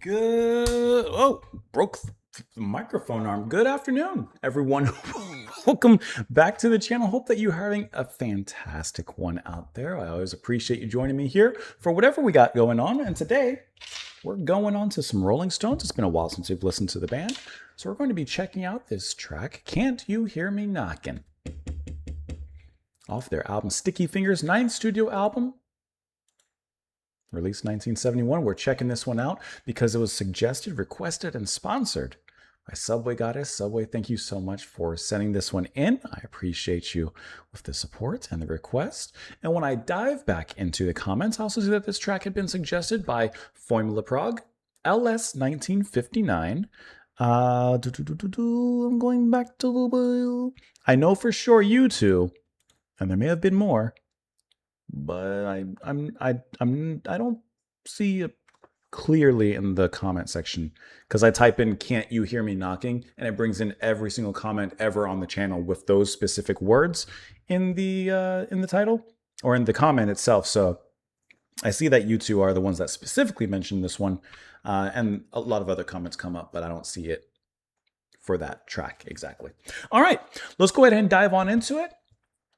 Good. Oh, broke the microphone arm. Good afternoon, everyone. Welcome back to the channel. Hope that you're having a fantastic one out there. I always appreciate you joining me here for whatever we got going on. And today we're going on to some Rolling Stones. It's been a while since we've listened to the band. So we're going to be checking out this track, Can't You Hear Me Knockin', off their album Sticky Fingers, 9th studio album. Released 1971. We're checking this one out because it was suggested, requested, and sponsored by Subway Goddess. Subway, thank you so much for sending this one in. I appreciate you with the support and the request. And when I dive back into the comments, I also see that this track had been suggested by Formula Prague, LS 1959. I'm going back to... I know for sure you two, and there may have been more, but I don't see it clearly in the comment section because I type in "Can't you hear me knocking" and it brings in every single comment ever on the channel with those specific words in the title or in the comment itself. So I see that you two are the ones that specifically mentioned this one, and a lot of other comments come up, but I don't see it for that track exactly. All right, let's go ahead and dive on into it.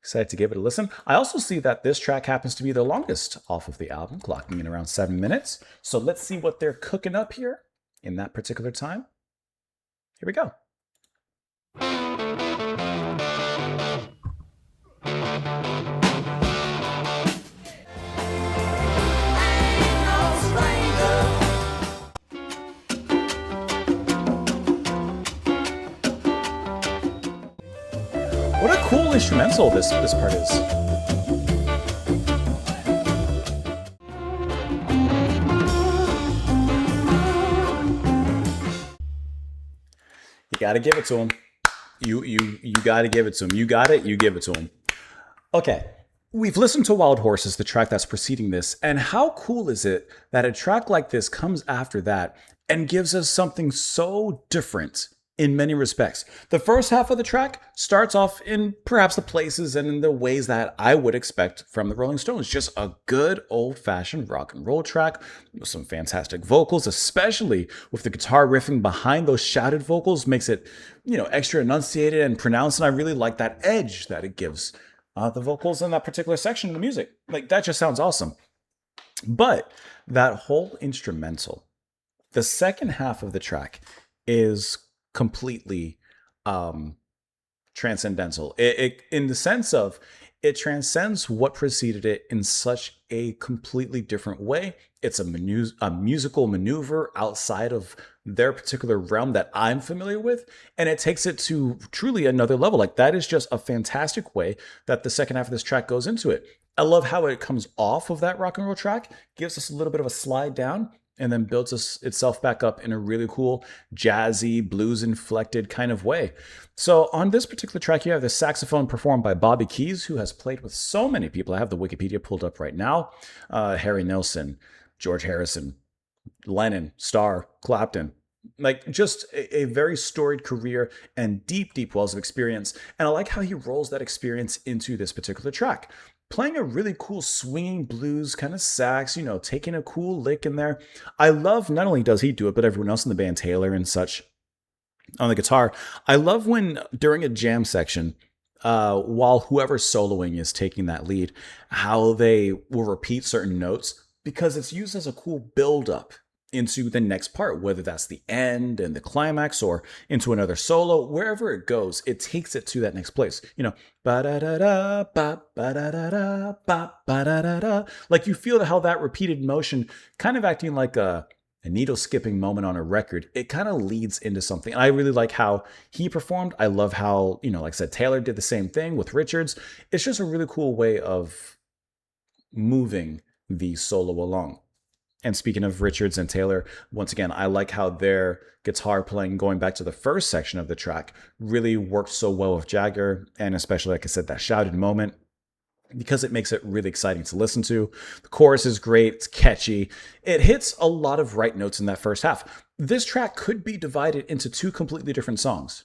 Excited to give it a listen. I also see that this track happens to be the longest off of the album, clocking in around 7 minutes. So let's see what they're cooking up here in that particular time. Here we go. What a cool instrumental this part is. You gotta give it to him. You gotta give it to him. You got it, you give it to him. Okay, we've listened to Wild Horses, the track that's preceding this, and how cool is it that a track like this comes after that and gives us something so different in many respects. The first half of the track starts off in perhaps the places and in the ways that I would expect from the Rolling Stones. Just a good old-fashioned rock and roll track with some fantastic vocals, especially with the guitar riffing behind those shouted vocals makes it, extra enunciated and pronounced. And I really like that edge that it gives the vocals in that particular section of the music. Like, that just sounds awesome. But that whole instrumental, the second half of the track is completely transcendental. It in the sense of it transcends what preceded it in such a completely different way. It's a musical maneuver outside of their particular realm that I'm familiar with, and it takes it to truly another level. Like, that is just a fantastic way that the second half of this track goes into it. I love how it comes off of that rock and roll track, gives us a little bit of a slide down, and then builds itself back up in a really cool, jazzy, blues-inflected kind of way. So on this particular track, you have the saxophone performed by Bobby Keys, who has played with so many people. I have the Wikipedia pulled up right now. Harry Nilsson, George Harrison, Lennon, Starr, Clapton. Like, just a very storied career and deep, deep wells of experience. And I like how he rolls that experience into this particular track, playing a really cool swinging blues kind of sax, taking a cool lick in there. I love, not only does he do it, but everyone else in the band, Taylor and such, on the guitar. I love when, during a jam section, while whoever's soloing is taking that lead, how they will repeat certain notes because it's used as a cool build-up into the next part, whether that's the end and the climax or into another solo, wherever it goes, it takes it to that next place. Ba-da-da-da, ba-da-da-da, ba-da-da-da. Like, you feel how that repeated motion, kind of acting like a needle skipping moment on a record, it kind of leads into something. And I really like how he performed. I love how, like I said, Taylor did the same thing with Richards. It's just a really cool way of moving the solo along. And speaking of Richards and Taylor, once again, I like how their guitar playing, going back to the first section of the track, really worked so well with Jagger, and especially, like I said, that shouted moment, because it makes it really exciting to listen to. The chorus is great, it's catchy, it hits a lot of right notes in that first half. This track could be divided into two completely different songs,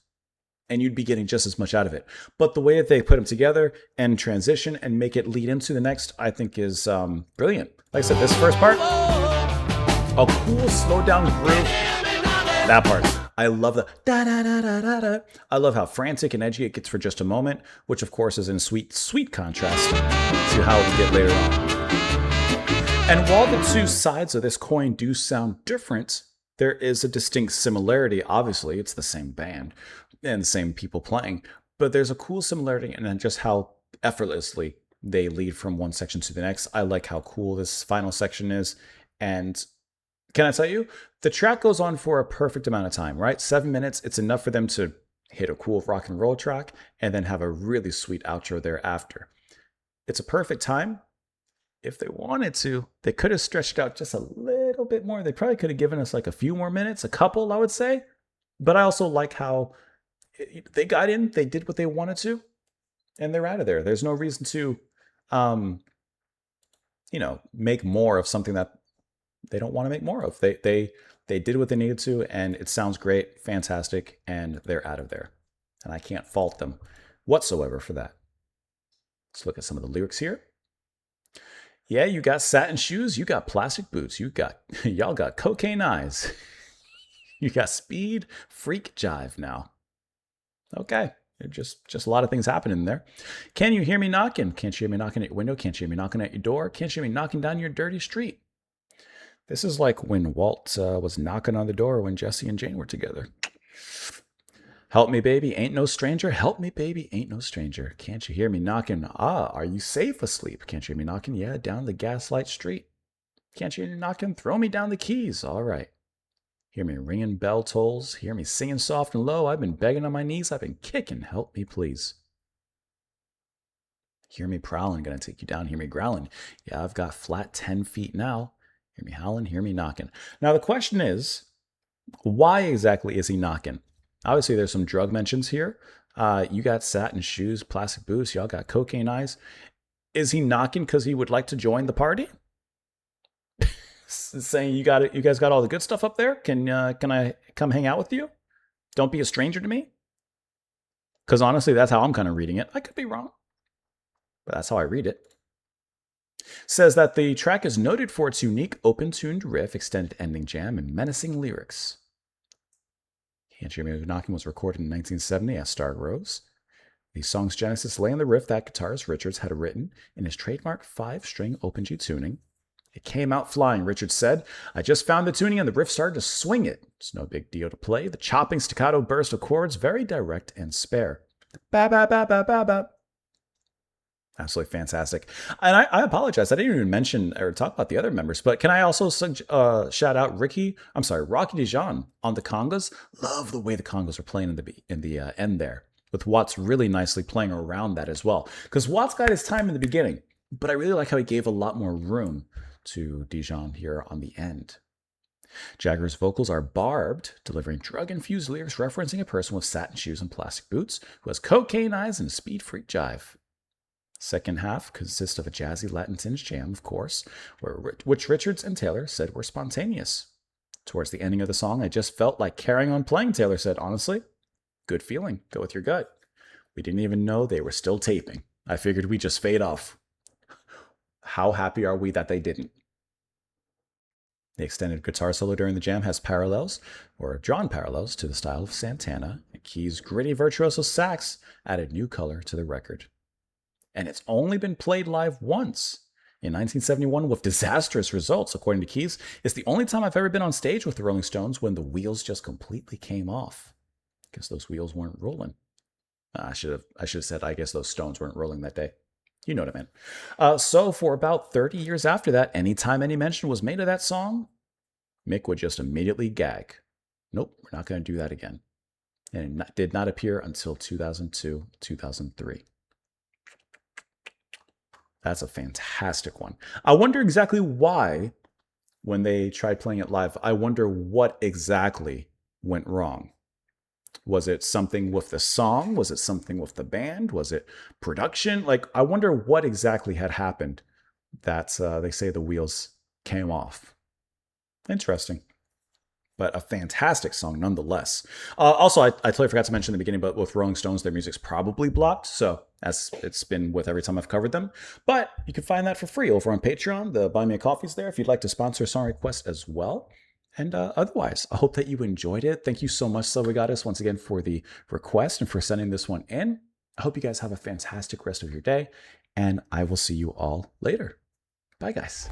and you'd be getting just as much out of it. But the way that they put them together and transition and make it lead into the next, I think is brilliant. Like I said, this first part, A cool slowed down groove. That part. I love the da da da da da da. I love how frantic and edgy it gets for just a moment, which of course is in sweet contrast to how we get later on. And while the two sides of this coin do sound different, there is a distinct similarity. Obviously, it's the same band and the same people playing, but there's a cool similarity in just how effortlessly they lead from one section to the next. I like how cool this final section is. And can I tell you, the track goes on for a perfect amount of time, right? 7 minutes. It's enough for them to hit a cool rock and roll track and then have a really sweet outro thereafter. It's a perfect time. If they wanted to, they could have stretched out just a little bit more. They probably could have given us like a few more minutes, a couple, I would say. But I also like how they got in, they did what they wanted to, and they're out of there. There's no reason to, make more of something that they don't want to make more of. They did what they needed to, and it sounds great, fantastic, and they're out of there. And I can't fault them whatsoever for that. Let's look at some of the lyrics here. Yeah, you got satin shoes, you got plastic boots, y'all got cocaine eyes. You got speed, freak jive now. Okay, just a lot of things happening there. Can you hear me knocking? Can't you hear me knocking at your window? Can't you hear me knocking at your door? Can't you hear me knocking down your dirty street? This is like when Walt was knocking on the door when Jesse and Jane were together. Help me, baby, ain't no stranger. Help me, baby, ain't no stranger. Can't you hear me knocking? Ah, are you safe asleep? Can't you hear me knocking? Yeah, down the gaslight street. Can't you hear me knocking? Throw me down the keys. All right. Hear me ringing bell tolls. Hear me singing soft and low. I've been begging on my knees. I've been kicking. Help me, please. Hear me prowling. Gonna take you down. Hear me growling. Yeah, I've got flat 10 feet now. Hear me howling. Hear me knocking. Now, the question is, why exactly is he knocking? Obviously, there's some drug mentions here. You got satin shoes, plastic boots. Y'all got cocaine eyes. Is he knocking because he would like to join the party? Saying you guys got all the good stuff up there. Can I come hang out with you? Don't be a stranger to me. Because honestly, that's how I'm kind of reading it. I could be wrong, but that's how I read it. Says that the track is noted for its unique open-tuned riff, extended ending jam, and menacing lyrics. Can't You Hear Me Knocking was recorded in 1970 at Star Rose. The song's genesis lay in the riff that guitarist Richards had written in his trademark 5-string open G tuning. It came out flying, Richards said. I just found the tuning and the riff started to swing it. It's no big deal to play. The chopping staccato burst of chords, very direct and spare. Ba ba ba ba ba ba. Absolutely fantastic. And I apologize. I didn't even mention or talk about the other members, but can I also shout out Rocky Dijon on the congas? Love the way the congas are playing in the end there, with Watts really nicely playing around that as well. Because Watts got his time in the beginning, but I really like how he gave a lot more room to Dijon here on the end. Jagger's vocals are barbed, delivering drug-infused lyrics referencing a person with satin shoes and plastic boots who has cocaine eyes and a speed freak jive. Second half consists of a jazzy Latin tinge jam, of course, which Richards and Taylor said were spontaneous. Towards the ending of the song, I just felt like carrying on playing, Taylor said. Honestly, good feeling. Go with your gut. We didn't even know they were still taping. I figured we'd just fade off. How happy are we that they didn't? The extended guitar solo during the jam has parallels, or drawn parallels, to the style of Santana, and Key's gritty virtuoso sax added new color to the record. And it's only been played live once, in 1971 with disastrous results, according to Keys. It's the only time I've ever been on stage with the Rolling Stones when the wheels just completely came off. I guess those wheels weren't rolling. I should have said, I guess those stones weren't rolling that day. You know what I meant. So for about 30 years after that, anytime any mention was made of that song, Mick would just immediately gag. Nope, we're not going to do that again. And it did not appear until 2002, 2003. That's a fantastic one. I wonder exactly why, when they tried playing it live, I wonder what exactly went wrong. Was it something with the song? Was it something with the band? Was it production? Like, I wonder what exactly had happened that they say the wheels came off. Interesting. but a fantastic song nonetheless. Also, I totally forgot to mention in the beginning, but with Rolling Stones, their music's probably blocked, so as it's been with every time I've covered them. But you can find that for free over on Patreon. The Buy Me a Coffee's there if you'd like to sponsor a song request as well. And otherwise, I hope that you enjoyed it. Thank you so much, Silvigatus, once again for the request and for sending this one in. I hope you guys have a fantastic rest of your day, and I will see you all later. Bye, guys.